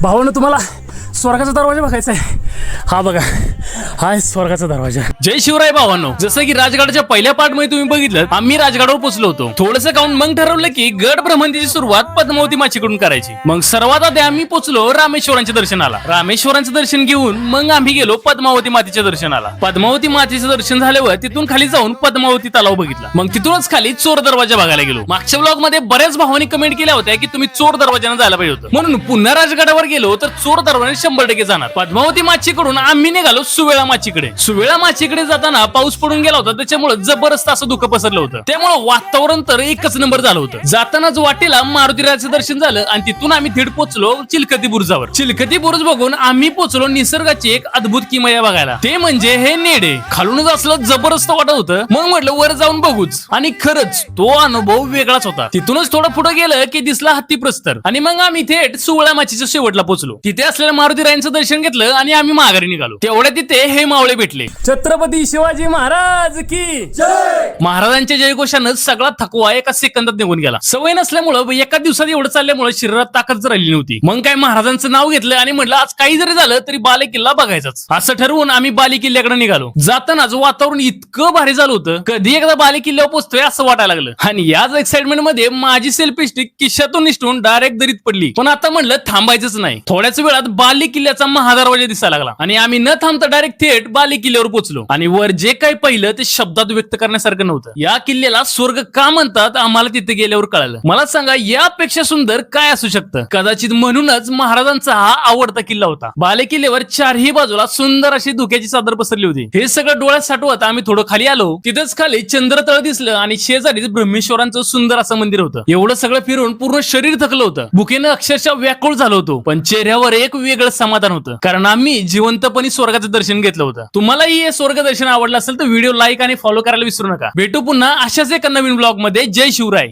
भावानं तुम्हाला स्वर्गाचा दरवाजा बघायचा आहे. हा बघा, हा आहे स्वर्गाचा दरवाजा. जय शिवराय भावांनो. जसं की राजगडाच्या पहिल्या पार्ट मध्ये तुम्ही बघितलं, आम्ही राजगडावर पोहोचलो होतो. थोडंसं काऊन मग ठरवलं की गड भ्रमंतीची सुरुवात पद्मावती माचीकडून करायची. मग सर्वात आधी आम्ही पोहोचलो रामेश्वरांच्या दर्शनाला. रामेश्वरांचं दर्शन घेऊन मग आम्ही गेलो पद्मावती मातेच्या दर्शनाला. पद्मावती मातेचं दर्शन झाल्यावर तिथून खाली जाऊन पद्मावती तलाव बघितला. मग तिथूनच खाली चोर दरवाजा बघायला गेलो. मागच्या ब्लॉग मध्ये बऱ्याच भावांनी कमेंट केल्या होत्या की तुम्ही चोर दरवाजाने जायला पाहिजे होतं, म्हणून पुन्हा राजगडावर गेलो तर चोर दरवाजाने 100% जाणार. पद्मावती माचीकडून आम्ही निघालो सुवेळा माचीकडे. सुवेळा माचीकडे जाताना पाऊस पडून गेला होता, त्याच्यामुळे जबरदस्त असं धुकं पसरलं होतं. त्यामुळे वातावरण तर एकच नंबर झालं होतं. जातानाच वाटेला मारुतीराजाचं दर्शन झालं आणि तिथून आम्ही थेट पोहोचलो चिलखती बुरुजावर. चिलखती बुरुज बघून आम्ही पोहोचलो निसर्गाची एक अद्भुत किमया बघायला. ते म्हणजे हे नेडे. खालूनच असलं जबरदस्त वाटत होतं. मग म्हटलं वर जाऊन बघूच, आणि खरंच तो अनुभव वेगळाच होता. तिथूनच थोडं पुढे गेलं की दिसला हत्ती प्रस्तर, आणि मग आम्ही थेट सुवळा माचीच्या शेवटला पोहोचलो. तिथे असलेल्या मारुतीरायांचं दर्शन घेतलं आणि आम्ही माघारी निघालो. तेवढ्या तिथे हे मावळे भेटले. छत्रपती शिवाजी महाराज की जय. महाराजांच्या जयघोषानं सगळा थकवा एका सेकंदात निघून गेला. सवय नसल्यामुळं एका दिवसात एवढं चालल्यामुळे शरीरात ताकद राहिली नव्हती. मग काय महाराजांचं नाव घेतलं आणि म्हटलं आज काही जरी झालं तरी बाले किल्ला बघायचाच. असं ठरवून आम्ही बाले किल्ल्याकडे निघालो. जातानाच वातावरण इतकं भारी झालं होतं, कधी एकदा बाले किल्ल्यावर पोहोचतोय असं वाटायला लागलं. आणि याच एक्साइटमेंट मध्ये माझी सेल्फी स्टिक खिशातून निसटून डायरेक्ट दरीत पडली. पण आता म्हटलं थांबायचंच नाही. थोड्याच वेळात बाले किल्ल्याचा महादरवाजा दिसायला लागला आणि आम्ही न थांबता डायरेक्ट थेट बाले किल्ल्यावर पोहोचलो. आणि वर जे काही पाहिलं ते शब्दात व्यक्त करण्यासारखं नव्हतं. या किल्ल्याला स्वर्ग का म्हणतात आम्हाला तिथे गेल्यावर कळालं. मला सांगा यापेक्षा सुंदर काय असू शकतं. कदाचित म्हणूनच महाराजांचा हा आवडता किल्ला होता. बाले किल्ल्यावर चारही बाजूला सुंदर अशी धुक्याची चादर पसरली होती. हे सगळं डोळ्यात साठवत आम्ही थोडं खाली आलो. तिथंच खाली चंद्रतळ दिसलं आणि शेजारीच ब्रह्मेश्वरांचं सुंदर असं मंदिर होतं. एवढं सगळं फिरून पूर्ण शरीर थकलं होतं. भुकेनं अक्षरशः व्याकुळ झालं होतो. पण चेहऱ्यावर एक वेगळं समाधान होतं, कारण आम्ही जिवंतपणे स्वर्गाचं दर्शन घेतलं होतं. तुम्हालाही हे स्वर्ग दर्शन आवडलं असेल तर व्हिडिओ लाईक आणि फॉलो करायला विसरू नका. भेटू पुन्हा अशाच एका नवीन ब्लॉग मध्ये. जय शिवराय.